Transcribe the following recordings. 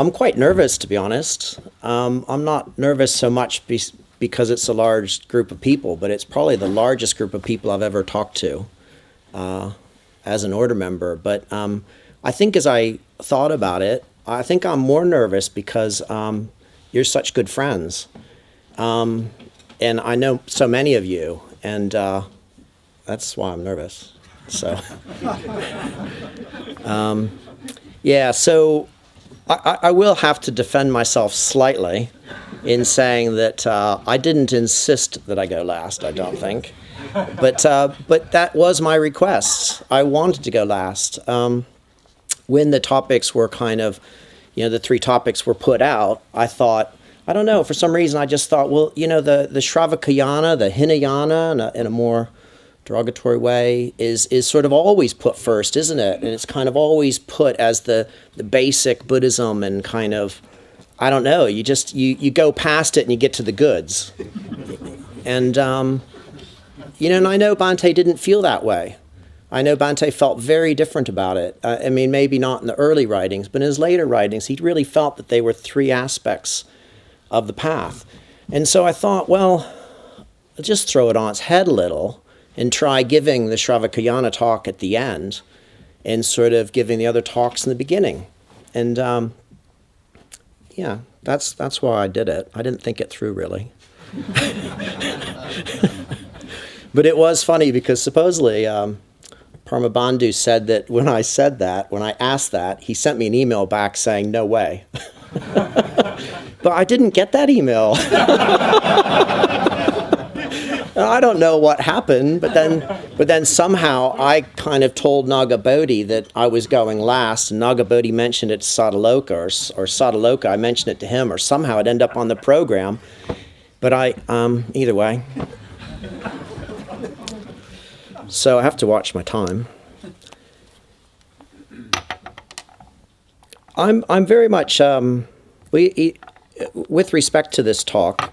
I'm quite nervous, to be honest. I'm not nervous so much because it's a large group of people, but it's probably the largest group of people I've ever talked to as an order member. But I think as I thought about it, I think I'm more nervous because you're such good friends. And I know so many of you, and that's why I'm nervous. So, yeah, so I will have to defend myself slightly in saying that I didn't insist that I go last, I don't think. But that was my request. I wanted to go last. When the topics were kind of, the three topics were put out, I thought, I don't know, for some reason I just thought, well, the Sravakayana, the Hinayana, in a more derogatory way, is sort of always put first, isn't it? And it's kind of always put as the basic Buddhism, and kind of, I don't know, you go past it and you get to the goods. And, and I know Bhante didn't feel that way. I know Bhante felt very different about it. I mean, maybe not in the early writings, but in his later writings, he really felt that they were three aspects of the path. And so I thought, well, I'll just throw it on its head a little and try giving the Sravakayana talk at the end and sort of giving the other talks in the beginning. And yeah, that's why I did it. I didn't think it through, really. But it was funny because supposedly Paramabandhu said that when I asked that, he sent me an email back saying, no way. But I didn't get that email. I don't know what happened, but then somehow I kind of told Nagabodhi that I was going last, and Nagabodhi mentioned it to Sadaloka, or Sadaloka, I mentioned it to him, or somehow it ended up on the program. But either way. So I have to watch my time. I'm very much with respect to this talk.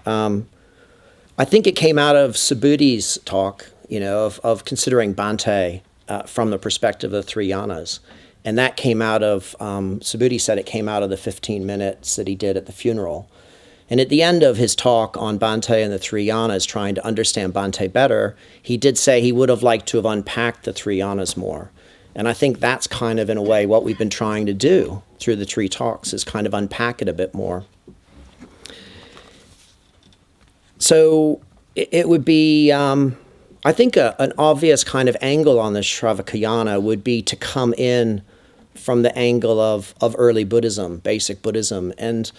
I think it came out of Subhudi's talk, of considering Bhante from the perspective of the Three Yanas, and that came out of Subhuti said it came out of the 15 minutes that he did at the funeral. And at the end of his talk on Bhante and the Three Yanas, trying to understand Bhante better, he did say he would have liked to have unpacked the Three Yanas more. And I think that's kind of, in a way, what we've been trying to do through the three talks, is kind of unpack it a bit more. So it would be, I think, an obvious kind of angle on the Sravakayana would be to come in from the angle of early Buddhism, basic Buddhism. And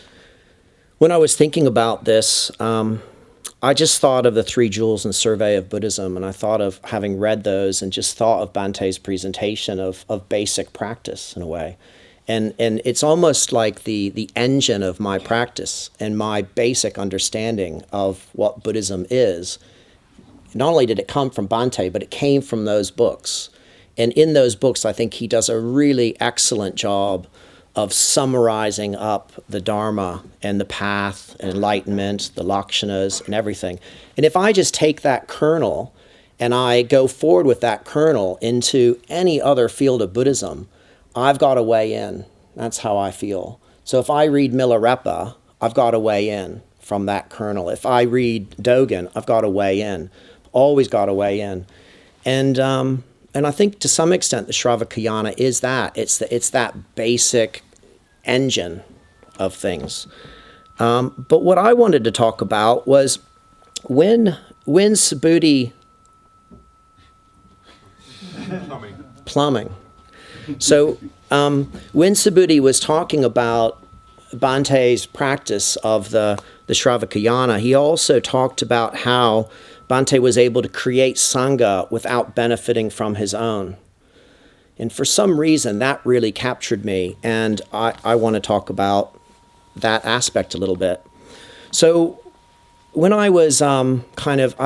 when I was thinking about this, I just thought of the Three Jewels and Survey of Buddhism, and I thought of having read those and just thought of Bhante's presentation of basic practice in a way. And it's almost like the engine of my practice and my basic understanding of what Buddhism is. Not only did it come from Bhante, but it came from those books. And in those books, I think he does a really excellent job of summarizing up the Dharma and the path and enlightenment, the lakshanas and everything. And if I just take that kernel and I go forward with that kernel into any other field of Buddhism, I've got a way in. That's how I feel. So if I read Milarepa, I've got a way in from that kernel. If I read Dogen, I've got a way in. Always got a way in. And I think to some extent the Sravakayana is that. It's that basic engine of things. But what I wanted to talk about was when Subhuti... Plumbing. So when Subhuti was talking about Bhante's practice of the Sravakayana, he also talked about how Bhante was able to create Sangha without benefiting from his own. And for some reason, that really captured me, and I want to talk about that aspect a little bit. So when I was I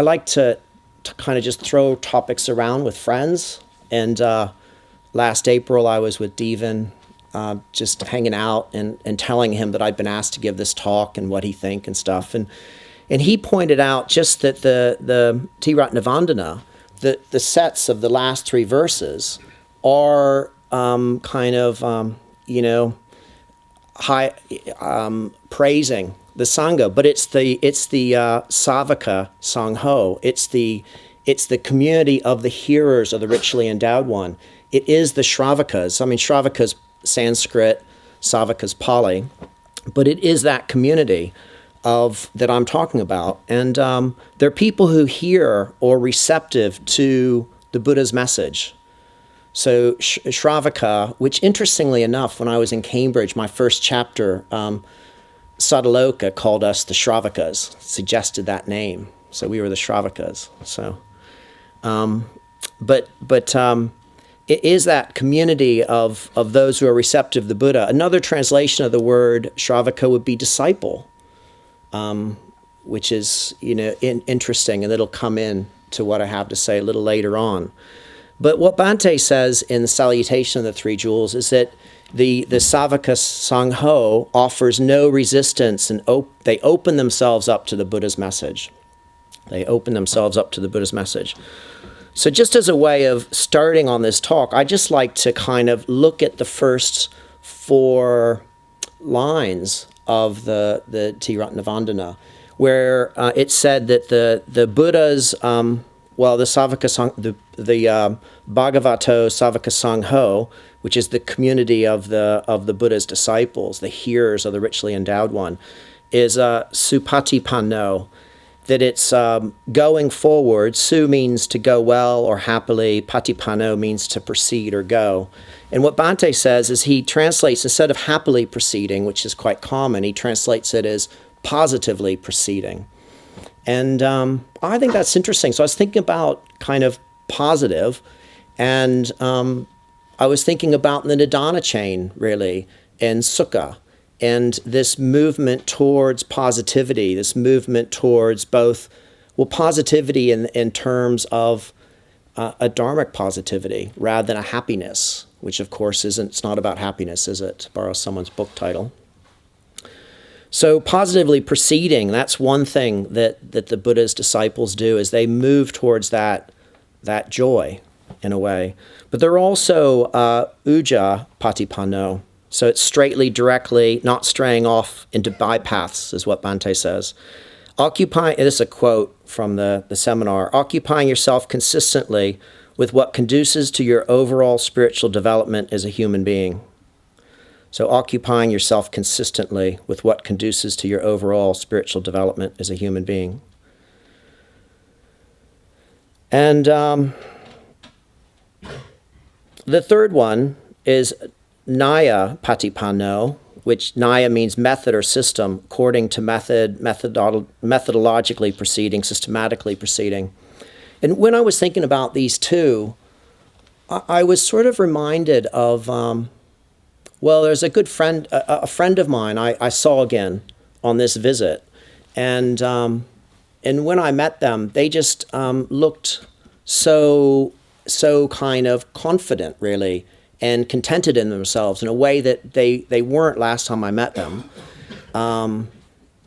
like to kind of just throw topics around with friends, and last April I was with Devan, just hanging out and telling him that I'd been asked to give this talk and what he think and stuff. And he pointed out just that the Tiratnavandana, the sets of the last three verses are high praising the Sangha, but it's the Savaka Sangho. It's the community of the hearers of the richly endowed one. It is the Shravakas. I mean, Shravaka's Sanskrit, Savaka's Pali, but it is that community of that I'm talking about. And they're people who hear or receptive to the Buddha's message. So Shravaka, which interestingly enough, when I was in Cambridge, my first chapter, Sadaloka called us the Shravakas, suggested that name. So we were the Shravakas. So, but it is that community of those who are receptive to the Buddha. Another translation of the word Shravaka would be disciple, which is interesting, and it'll come in to what I have to say a little later on. But what Bhante says in the Salutation of the Three Jewels is that the Savaka Sangho offers no resistance, and they open themselves up to the Buddha's message. They open themselves up to the Buddha's message. So just as a way of starting on this talk, I just like to kind of look at the first 4 lines of the Tiratnavandana, where it said that the Buddha's the Savaka the Bhagavato Savaka Sangho, which is the community of the Buddha's disciples, the hearers of the richly endowed one, is supatipanno, that it's going forward. Su means to go well or happily. Patipanno means to proceed or go. And what Bhante says is he translates, instead of happily proceeding, which is quite common, he translates it as positively proceeding. And I think that's interesting. So I was thinking about kind of positive, and I was thinking about the Nidana chain, really, and Sukha, and this movement towards positivity, this movement towards both, positivity in terms of a dharmic positivity rather than a happiness, which of course it's not about happiness, is it? To borrow someone's book title. So positively proceeding, that's one thing that the Buddha's disciples do, is they move towards that joy in a way. But they're also uja patipanno. So it's straightly, directly, not straying off into bypaths, is what Bhante says. This is a quote from the seminar, occupying yourself consistently with what conduces to your overall spiritual development as a human being. So occupying yourself consistently with what conduces to your overall spiritual development as a human being. And the third one is Naya Patipanno, which Naya means method or system, according to methodologically proceeding, systematically proceeding. And when I was thinking about these two, I was sort of reminded of... there's a good friend, a friend of mine I saw again on this visit. And when I met them, they just looked so kind of confident, really, and contented in themselves in a way that they weren't last time I met them.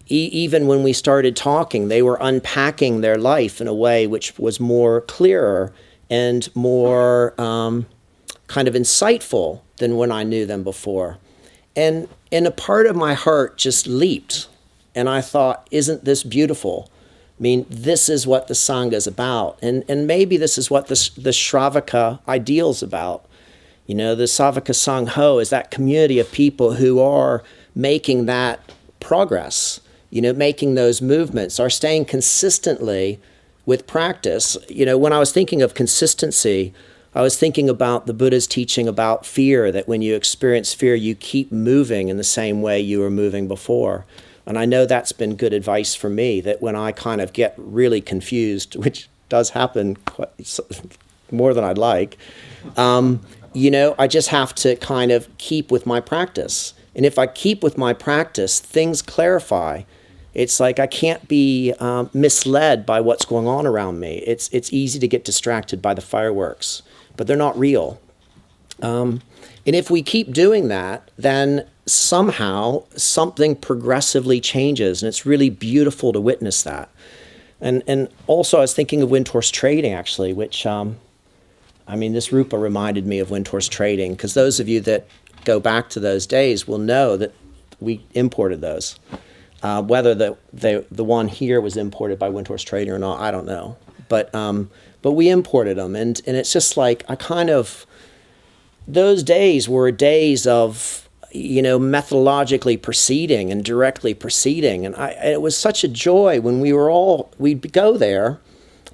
Even when we started talking, they were unpacking their life in a way which was more clearer and more kind of insightful than when I knew them before. And a part of my heart just leaped. And I thought, isn't this beautiful? I mean, this is what the Sangha is about. And maybe this is what the Shravaka ideal is about. The Savaka Sangho is that community of people who are making that progress, making those movements, are staying consistently with practice. When I was thinking of consistency, I was thinking about the Buddha's teaching about fear, that when you experience fear, you keep moving in the same way you were moving before. And I know that's been good advice for me, that when I kind of get really confused, which does happen quite, more than I'd like, I just have to kind of keep with my practice. And if I keep with my practice, things clarify. It's like I can't be misled by what's going on around me. It's easy to get distracted by the fireworks, but they're not real. And if we keep doing that, then somehow something progressively changes, and it's really beautiful to witness that. And also I was thinking of Wintour's trading, actually, which, this Rupa reminded me of Wintour's trading, because those of you that go back to those days will know that we imported those. Whether the one here was imported by Windhorse Trading or not, I don't know. But we imported them, and it's just like those days were days of methodologically proceeding and directly proceeding, and it was such a joy when we'd go there,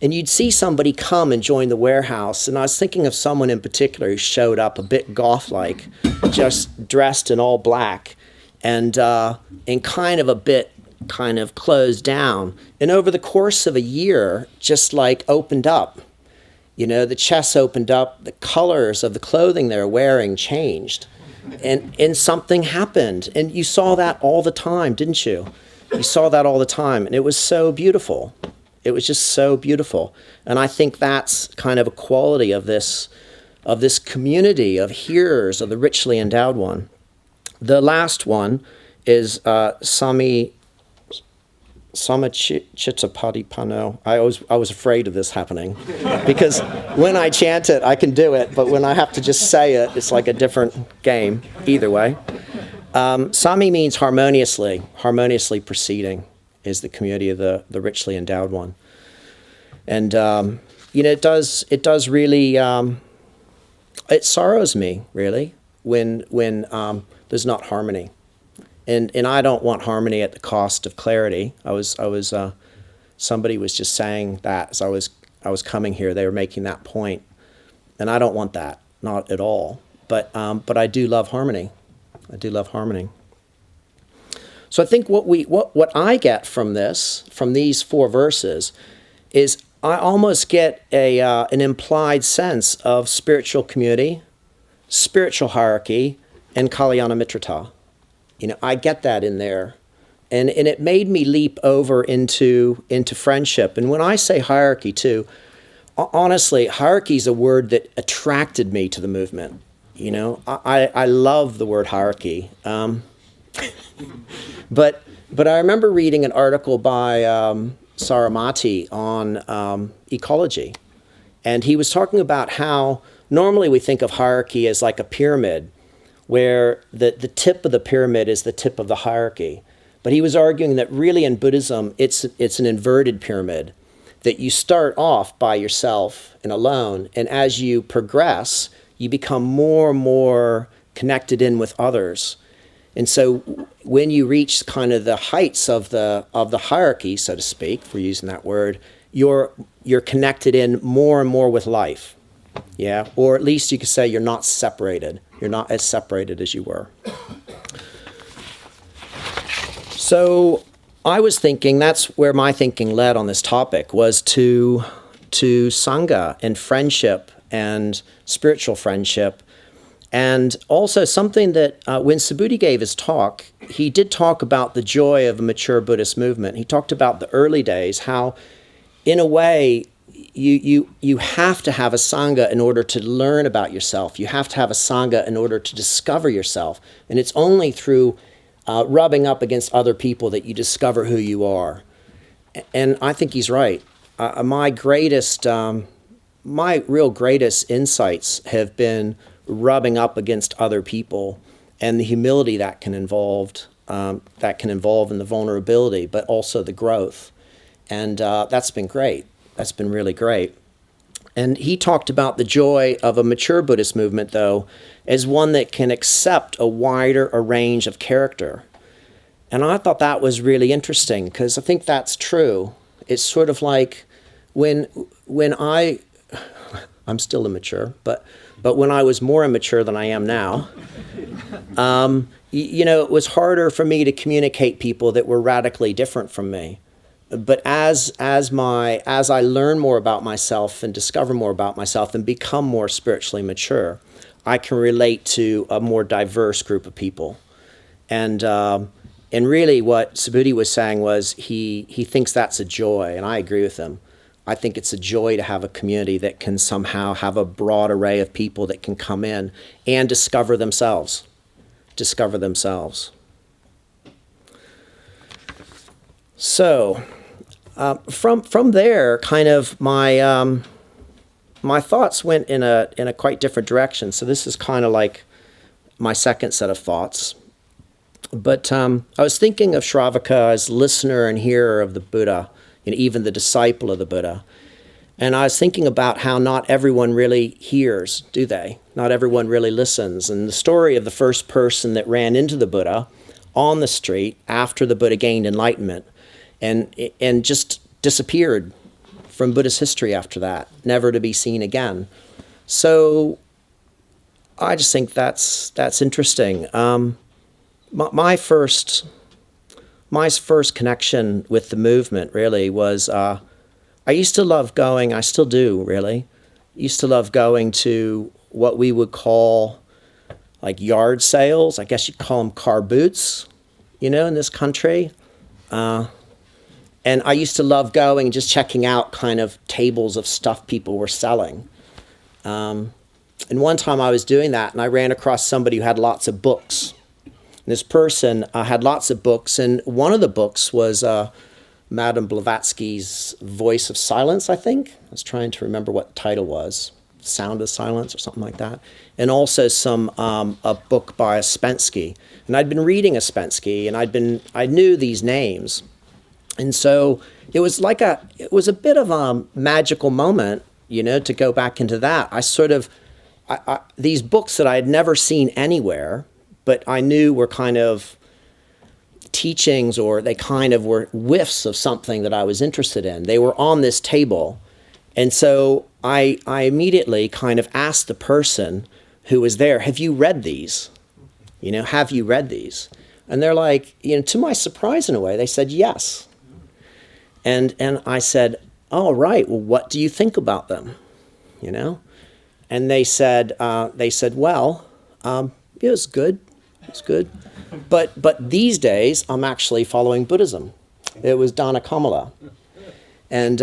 and you'd see somebody come and join the warehouse, and I was thinking of someone in particular who showed up a bit goth-like, just dressed in all black, and kind of a bit closed down, and over the course of a year just like opened up. The chest opened up, the colors of the clothing they're wearing changed, and something happened, and you saw that all the time, didn't you? You saw that all the time, and it was so beautiful. It was just so beautiful, and I think that's kind of a quality of this community of hearers of the richly endowed one. The last one is Samachitapatipano. I was afraid of this happening because when I chant it, I can do it, but when I have to just say it, it's like a different game. Either way, Sami means harmoniously proceeding is the community of the richly endowed one, and it does really. It sorrows me really when there's not harmony. And I don't want harmony at the cost of clarity. Somebody was just saying that as I was coming here. They were making that point, and I don't want that, not at all. But I do love harmony. I do love harmony. So I think what I get from these 4 verses, is I almost get an implied sense of spiritual community, spiritual hierarchy, and Kalyana Mitrata. I get that in there. And it made me leap over into friendship. And when I say hierarchy too, honestly, hierarchy is a word that attracted me to the movement. I love the word hierarchy. But I remember reading an article by Saramati on ecology. And he was talking about how normally we think of hierarchy as like a pyramid, where the tip of the pyramid is the tip of the hierarchy. But he was arguing that really in Buddhism, it's an inverted pyramid, that you start off by yourself and alone, and as you progress, you become more and more connected in with others. And so when you reach kind of the heights of the hierarchy, so to speak, if we're using that word, you're connected in more and more with life. Yeah, or at least you could say you're not separated. You're not as separated as you were. So I was thinking, that's where my thinking led on this topic, was to Sangha and friendship and spiritual friendship. And also something that when Subhuti gave his talk, he did talk about the joy of a mature Buddhist movement. He talked about the early days, how in a way you have to have a Sangha in order to learn about yourself. You have to have a Sangha in order to discover yourself. And it's only through rubbing up against other people that you discover who you are. And I think he's right. My real greatest insights have been rubbing up against other people and the humility that can involve in the vulnerability, but also the growth. And that's been great. That's been really great. And he talked about the joy of a mature Buddhist movement, though, as one that can accept a wider range of character. And I thought that was really interesting, because I think that's true. It's sort of like when I'm still immature, but when I was more immature than I am now, it was harder for me to communicate people that were radically different from me. But as I learn more about myself and discover more about myself and become more spiritually mature, I can relate to a more diverse group of people. And really what Subhuti was saying was he thinks that's a joy, and I agree with him. I think it's a joy to have a community that can somehow have a broad array of people that can come in and discover themselves. So from there, kind of my thoughts went in a quite different direction. So this is kind of like my second set of thoughts. But I was thinking of Shravaka as listener and hearer of the Buddha, and even the disciple of the Buddha. And I was thinking about how not everyone really hears, do they? Not everyone really listens. And the story of the first person that ran into the Buddha on the street after the Buddha gained enlightenment and just disappeared from Buddhist history after that, never to be seen again. So I just think that's interesting. My first connection with the movement really was I used to love going, I still do really, used to love going to what we would call like yard sales. I guess you'd call them car boots, in this country. And I used to love going and just checking out kind of tables of stuff people were selling. And one time I was doing that and I ran across somebody who had lots of books. And this person had lots of books, and one of the books was Madame Blavatsky's Voice of Silence, I think. I was trying to remember what the title was. Sound of Silence or something like that. And also a book by Ouspensky. And I'd been reading Ouspensky, and I knew these names. And so it was a bit of a magical moment, to go back into that. These books that I had never seen anywhere, but I knew were kind of teachings, or they kind of were whiffs of something that I was interested in. They were on this table. And so I immediately kind of asked the person who was there, have you read these? Have you read these? And they're like, to my surprise in a way, they said yes. And I said, oh, right, well, what do you think about them? And they said, well, it was good. It's good. But these days, I'm actually following Buddhism. It was Dana Kamala. And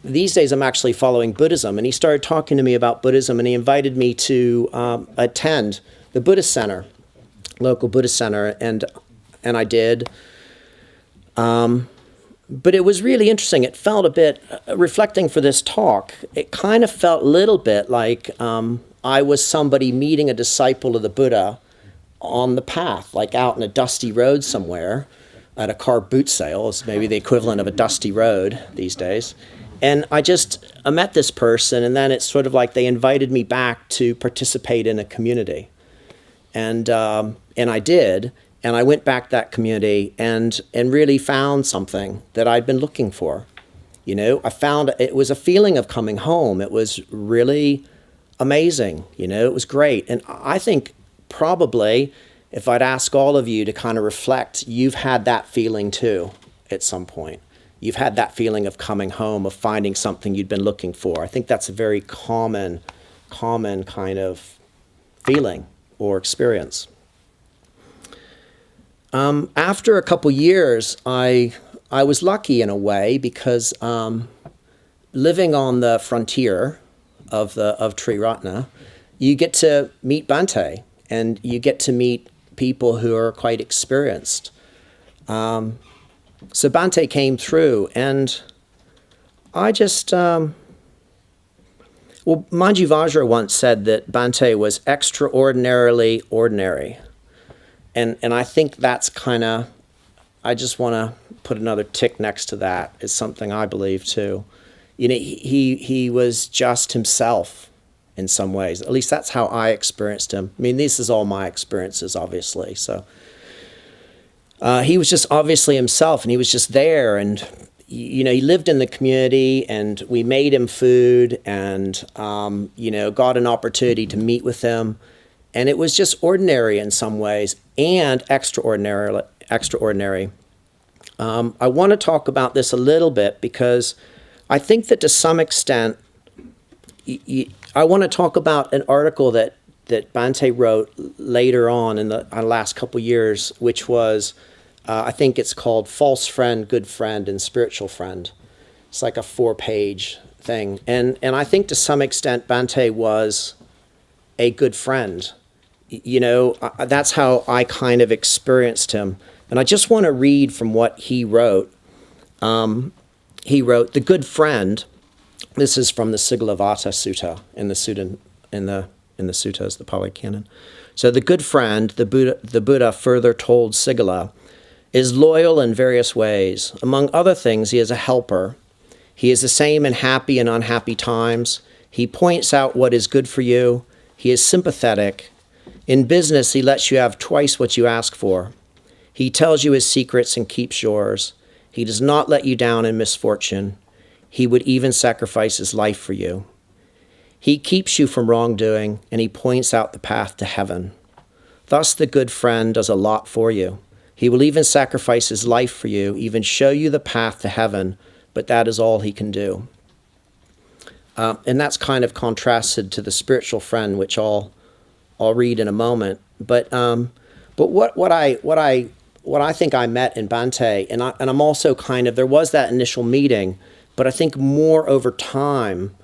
these days, I'm actually following Buddhism. And he started talking to me about Buddhism, and he invited me to attend the Buddhist Center, local Buddhist Center, and I did. But it was really interesting. It felt a bit, reflecting for this talk, it kind of felt a little bit like I was somebody meeting a disciple of the Buddha on the path, like out in a dusty road somewhere at a car boot sale. It's maybe the equivalent of a dusty road these days. And I met this person, and then it's sort of like they invited me back to participate in a community. And I did, and I went back to that community and really found something that I'd been looking for. I found it was a feeling of coming home. It was really amazing. It was great. And I think probably, if I'd ask all of you to kind of reflect, you've had that feeling too at some point. You've had that feeling of coming home, of finding something you'd been looking for. I think that's a very common kind of feeling or experience. After a couple years, I was lucky in a way, because living on the frontier of Sri Ratna, you get to meet Bhante. And you get to meet people who are quite experienced. So Bhante came through, and I just... Manju Vajra once said that Bhante was extraordinarily ordinary. And I think that's kind of... I just want to put another tick next to that. It's something I believe, too. He was just himself. In some ways, at least that's how I experienced him. I mean, this is all my experiences, obviously. So he was just obviously himself, and he was just there. And he lived in the community, and we made him food, and got an opportunity to meet with him, and it was just ordinary in some ways and extraordinary. I want to talk about this a little bit, because I think that to some extent. I want to talk about an article that Bhante wrote later on in the last couple years, which was, I think it's called False Friend, Good Friend, and Spiritual Friend. It's like a 4-page thing. And I think to some extent Bhante was a good friend. That's how I kind of experienced him. And I just want to read from what he wrote. He wrote, "The good friend," this is from the Sigalovata Sutta in the in the suttas, the Pali Canon. So the good friend, the Buddha further told Sigala, is loyal in various ways. Among other things, he is a helper. He is the same in happy and unhappy times. He points out what is good for you. He is sympathetic. In business, he lets you have twice what you ask for. He tells you his secrets and keeps yours. He does not let you down in misfortune. He would even sacrifice his life for you. He keeps you from wrongdoing, and he points out the path to heaven. Thus, the good friend does a lot for you. He will even sacrifice his life for you, even show you the path to heaven, but that is all he can do. And that's kind of contrasted to the spiritual friend, which I'll read in a moment. But what I think I met in Bhante, and I'm also kind of, there was that initial meeting, but I think more over time,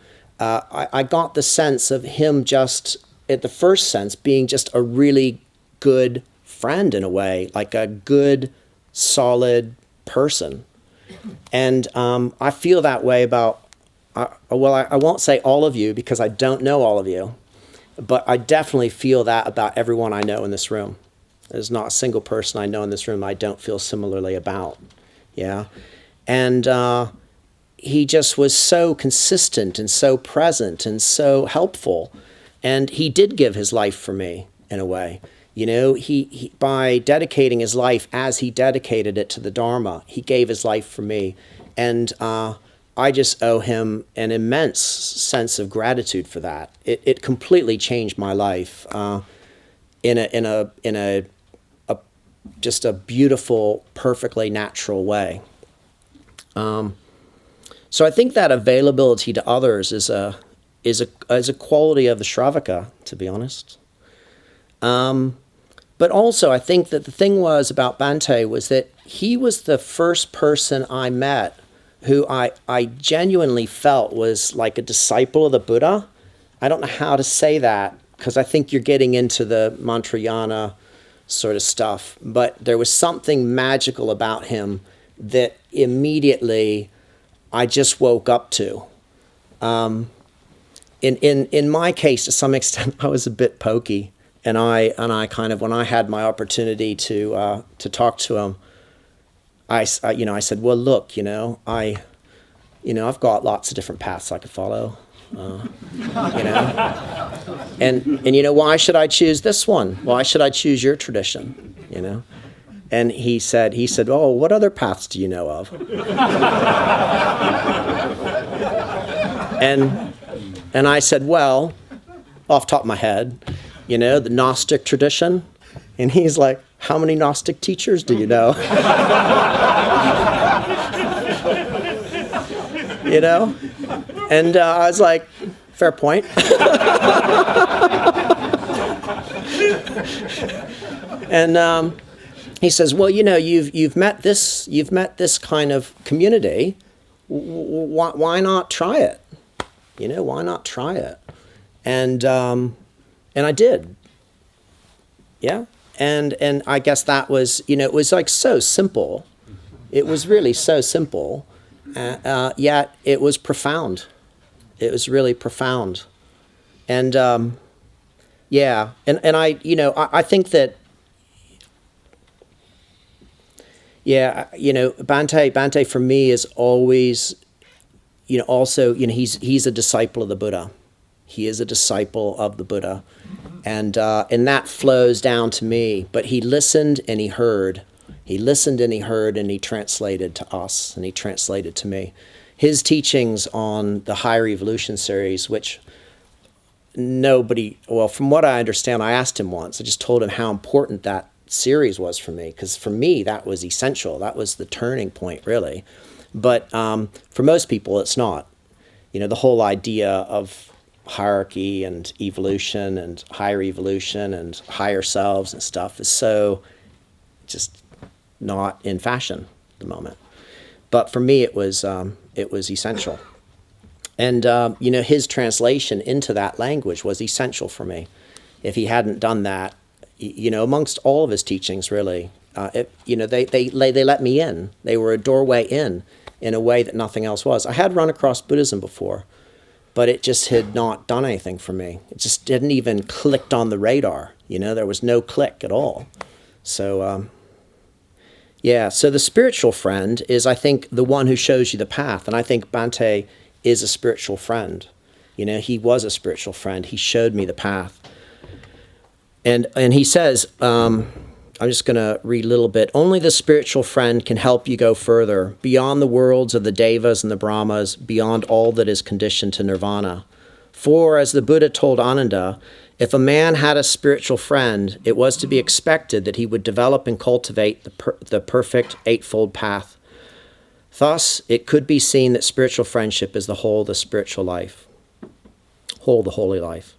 I got the sense of him just, at the first sense, being just a really good friend in a way, like a good, solid person. And I feel that way about, I won't say all of you because I don't know all of you, but I definitely feel that about everyone I know in this room. There's not a single person I know in this room I don't feel similarly about. Yeah. And he just was so consistent and so present and so helpful. And he did give his life for me in a way. You know, he by dedicating his life as he dedicated it to the Dharma, he gave his life for me. And I just owe him an immense sense of gratitude for that. It completely changed my life in a just a beautiful, perfectly natural way. So I think that availability to others is a quality of the Shravaka, to be honest. But also, I think that the thing was about Bhante was that he was the first person I met who I genuinely felt was like a disciple of the Buddha. I don't know how to say that because I think you're getting into the Mantrayana sort of stuff, but there was something magical about him that immediately I just woke up to. In my case, to some extent, I was a bit pokey, and I kind of, when I had my opportunity to talk to him, I said, well, look, I've got lots of different paths I could follow, and why should I choose this one? Why should I choose your tradition? And he said, oh, what other paths do you know of? And I said, well, off the top of my head, the Gnostic tradition. And he's like, how many Gnostic teachers do you know? And I was like, fair point. And he says, well, you've met this kind of community. Why not try it? Why not try it? And I did. Yeah. And I guess that was, it was like so simple. It was really so simple. Yet it was profound. It was really profound. And yeah. And I think that, yeah, Bhante for me is always, also, he's a disciple of the Buddha. He is a disciple of the Buddha. And that flows down to me. But he listened and he heard. He listened and he heard and he translated to us and he translated to me. His teachings on the Higher Evolution series, which from what I understand, I asked him once, I just told him how important that series was for me, because for me that was essential. That was the turning point, really. But for most people it's not. The whole idea of hierarchy and evolution and higher evolution and higher selves and stuff is so just not in fashion at the moment. But for me it was essential. And his translation into that language was essential for me. If he hadn't done that, amongst all of his teachings, really, they let me in. They were a doorway in a way that nothing else was. I had run across Buddhism before, but it just had not done anything for me. It just didn't even clicked on the radar. There was no click at all. So, so the spiritual friend is, I think, the one who shows you the path. And I think Bhante is a spiritual friend. He was a spiritual friend. He showed me the path. And he says, I'm just going to read a little bit. Only the spiritual friend can help you go further, beyond the worlds of the Devas and the Brahmas, beyond all that is conditioned to nirvana. For, as the Buddha told Ananda, if a man had a spiritual friend, it was to be expected that he would develop and cultivate the perfect eightfold path. Thus, it could be seen that spiritual friendship is the whole of the spiritual life, whole of the holy life.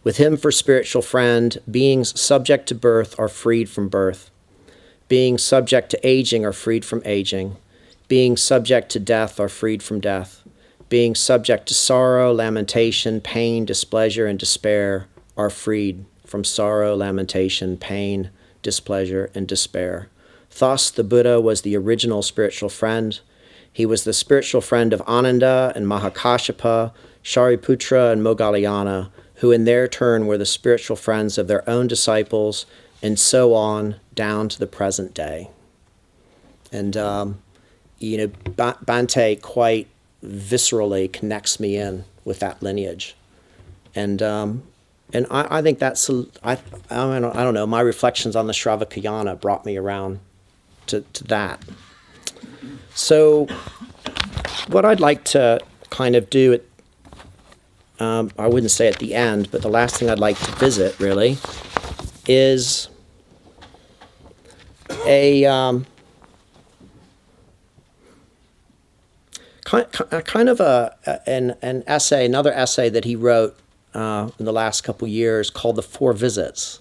With him for spiritual friend, beings subject to birth are freed from birth. Beings subject to aging are freed from aging. Beings subject to death are freed from death. Beings subject to sorrow, lamentation, pain, displeasure, and despair are freed from sorrow, lamentation, pain, displeasure, and despair. Thus, the Buddha was the original spiritual friend. He was the spiritual friend of Ananda and Mahakāshyapa, Shariputra, and Moggallana, who in their turn were the spiritual friends of their own disciples, and so on down to the present day. And, Bhante quite viscerally connects me in with that lineage. And I think that's, I don't know, my reflections on the Sravakayana brought me around to that. So what I'd like to kind of do, I wouldn't say at the end, but the last thing I'd like to visit, really, is a kind of an essay, another essay that he wrote in the last couple years called The Four Visits.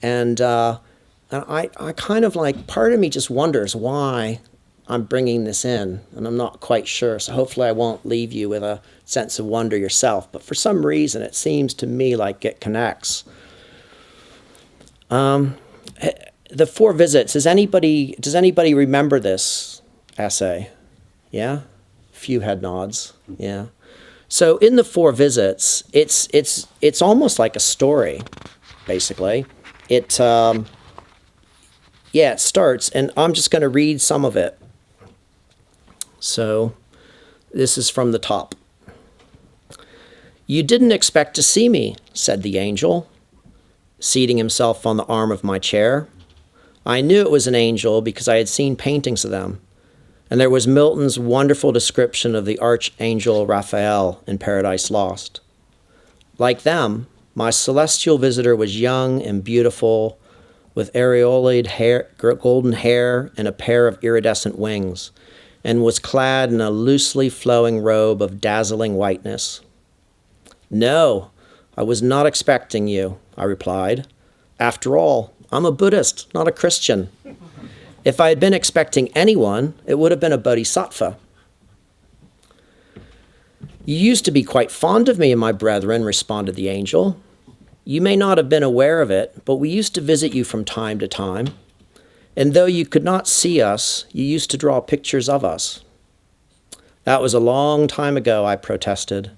And I kind of like, part of me just wonders why I'm bringing this in, and I'm not quite sure. So hopefully I won't leave you with a sense of wonder yourself. But for some reason, it seems to me like it connects. The Four Visits. Does anybody remember this essay? Yeah, few head nods. Yeah. So in the Four Visits, it's almost like a story, basically. It starts, and I'm just going to read some of it. So this is from the top. "You didn't expect to see me," said the angel, seating himself on the arm of my chair. I knew it was an angel because I had seen paintings of them, and there was Milton's wonderful description of the archangel Raphael in Paradise Lost. Like them, my celestial visitor was young and beautiful, with aureoled hair, golden hair and a pair of iridescent wings, and was clad in a loosely flowing robe of dazzling whiteness. "No, I was not expecting you," I replied. "After all, I'm a Buddhist, not a Christian. If I had been expecting anyone, it would have been a bodhisattva." "You used to be quite fond of me and my brethren," responded the angel. "You may not have been aware of it, but we used to visit you from time to time. And though you could not see us, you used to draw pictures of us." "That was a long time ago," I protested.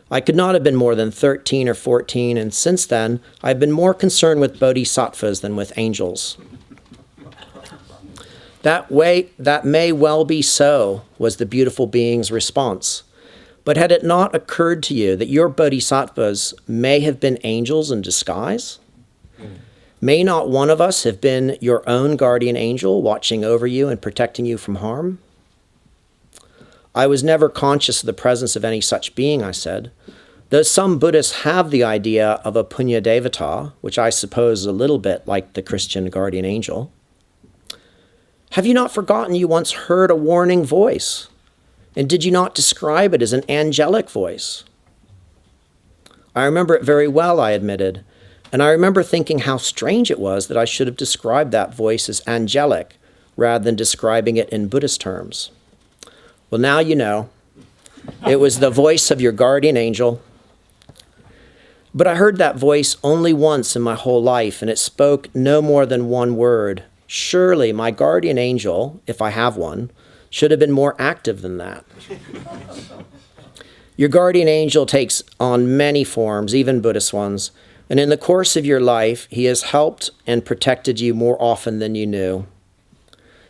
"I could not have been more than 13 or 14, and since then, I've been more concerned with bodhisattvas than with angels." That may well be so," was the beautiful being's response. "But had it not occurred to you that your bodhisattvas may have been angels in disguise? May not one of us have been your own guardian angel, watching over you and protecting you from harm?" "I was never conscious of the presence of any such being," I said, "though some Buddhists have the idea of a punya devata, which I suppose is a little bit like the Christian guardian angel." "Have you not forgotten you once heard a warning voice? And did you not describe it as an angelic voice?" "I remember it very well," I admitted, "and I remember thinking how strange it was that I should have described that voice as angelic rather than describing it in Buddhist terms." "Well, now you know. It was the voice of your guardian angel. But I heard that voice only once in my whole life, and it spoke no more than one word. Surely my guardian angel, if I have one, should have been more active than that." Your guardian angel takes on many forms, even Buddhist ones, and in the course of your life, he has helped and protected you more often than you knew.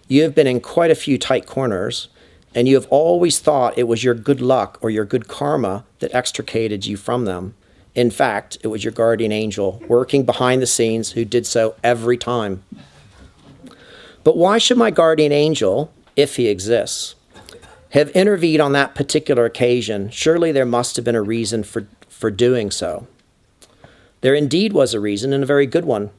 You have been in quite a few tight corners, and you have always thought it was your good luck or your good karma that extricated you from them. In fact, it was your guardian angel working behind the scenes who did so every time. But why should my guardian angel, if he exists, have intervened on that particular occasion? Surely there must have been a reason for doing so. There indeed was a reason, and a very good one.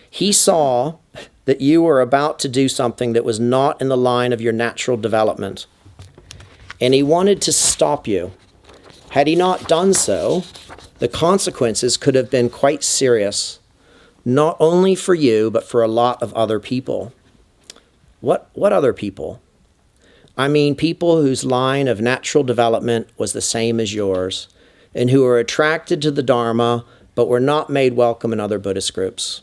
He saw that you were about to do something that was not in the line of your natural development, and he wanted to stop you. Had he not done so, the consequences could have been quite serious, not only for you, but for a lot of other people. What other people? I mean, people whose line of natural development was the same as yours, and who were attracted to the Dharma, but were not made welcome in other Buddhist groups.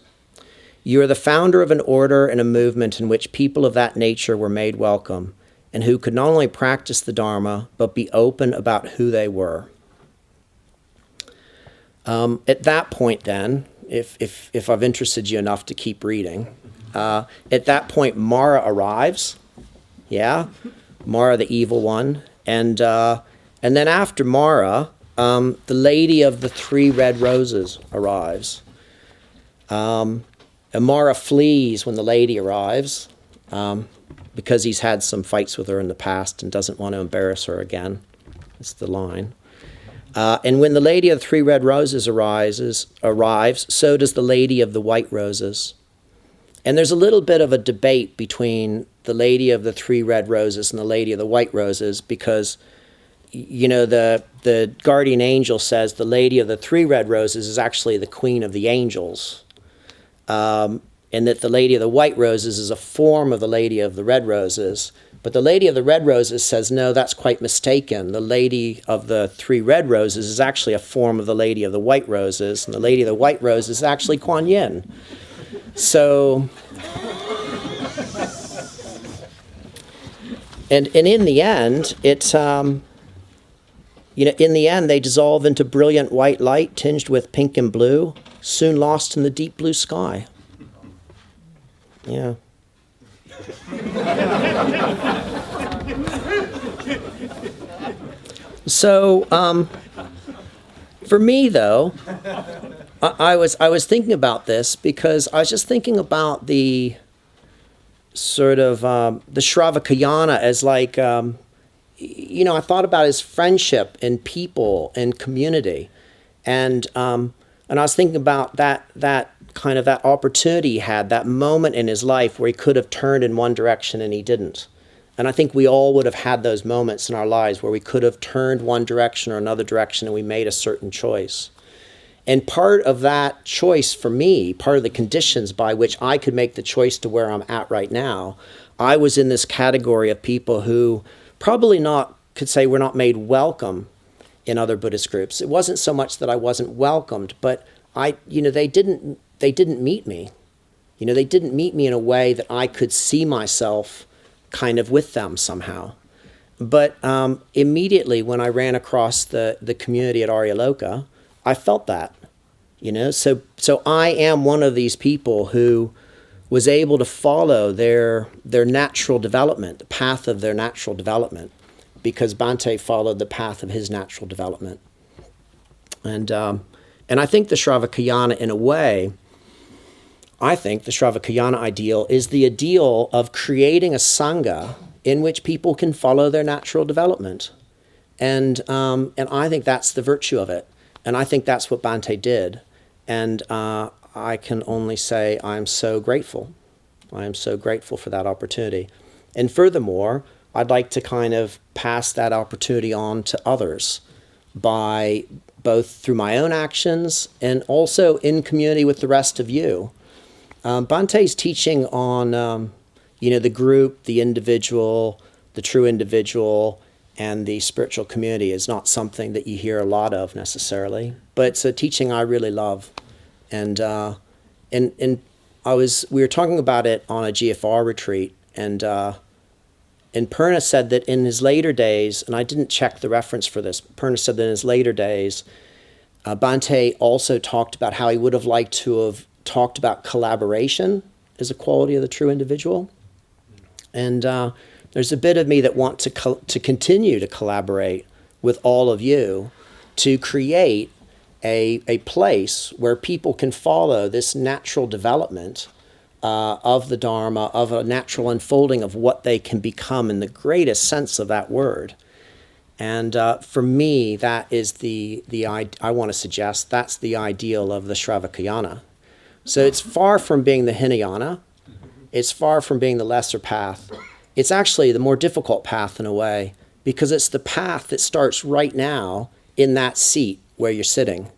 You are the founder of an order and a movement in which people of that nature were made welcome, and who could not only practice the Dharma, but be open about who they were. At that point then, if I've interested you enough to keep reading, at that point Mara arrives, Mara the evil one, and then after Mara, the lady of the 3 red roses arrives. And Mara flees when the lady arrives, because he's had some fights with her in the past and doesn't want to embarrass her again. That's the line. And when the lady of the 3 red roses arrives, so does the lady of the white roses. And there's a little bit of a debate between the lady of the 3 red roses and the lady of the white roses, because, the guardian angel says the lady of the 3 red roses is actually the queen of the angels, and that the lady of the white roses is a form of the lady of the red roses. But the lady of the red roses says, no, that's quite mistaken. The lady of the 3 red roses is actually a form of the lady of the white roses, and the lady of the white roses is actually Kuan Yin. So, and in the end, it's, in the end, they dissolve into brilliant white light tinged with pink and blue, soon lost in the deep blue sky. Yeah. So, for me, though, I was thinking about this because I was just thinking about the sort of the Sravakayana as like, I thought about his friendship and people and community, and I was thinking about that kind of that opportunity he had, that moment in his life where he could have turned in one direction and he didn't. And I think we all would have had those moments in our lives where we could have turned one direction or another direction and we made a certain choice. And part of that choice for me, part of the conditions by which I could make the choice to where I'm at right now, I was in this category of people who probably could say were not made welcome in other Buddhist groups. It wasn't so much that I wasn't welcomed, but they didn't meet me. They didn't meet me in a way that I could see myself kind of with them somehow. But immediately when I ran across the community at Aryaloka, I felt that, So I am one of these people who was able to follow their natural development, the path of their natural development, because Bhante followed the path of his natural development. And I think the Sravakayana, in a way, I think the Sravakayana ideal is the ideal of creating a Sangha in which people can follow their natural development. And I think that's the virtue of it. And I think that's what Bhante did. And I can only say I'm so grateful. I am so grateful for that opportunity. And furthermore, I'd like to kind of pass that opportunity on to others by both through my own actions and also in community with the rest of you. Bhante's teaching on, the group, the individual, the true individual, and the spiritual community is not something that you hear a lot of necessarily, but it's a teaching I really love. And we were talking about it on a GFR retreat, and And Purna said that in his later days, and I didn't check the reference for this, Purna said that in his later days, Bhante also talked about how he would have liked to have talked about collaboration as a quality of the true individual. And there's a bit of me that want to continue to collaborate with all of you to create a place where people can follow this natural development of the Dharma, of a natural unfolding of what they can become in the greatest sense of that word. And for me, that is I want to suggest that's the ideal of the Sravakayana. So it's far from being the Hinayana. It's far from being the lesser path. It's actually the more difficult path in a way, because it's the path that starts right now in that seat where you're sitting.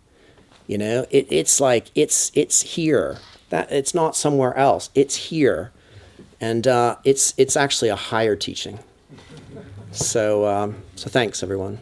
You know, it's like it's here. That it's not somewhere else. It's here, and it's actually a higher teaching. So thanks everyone.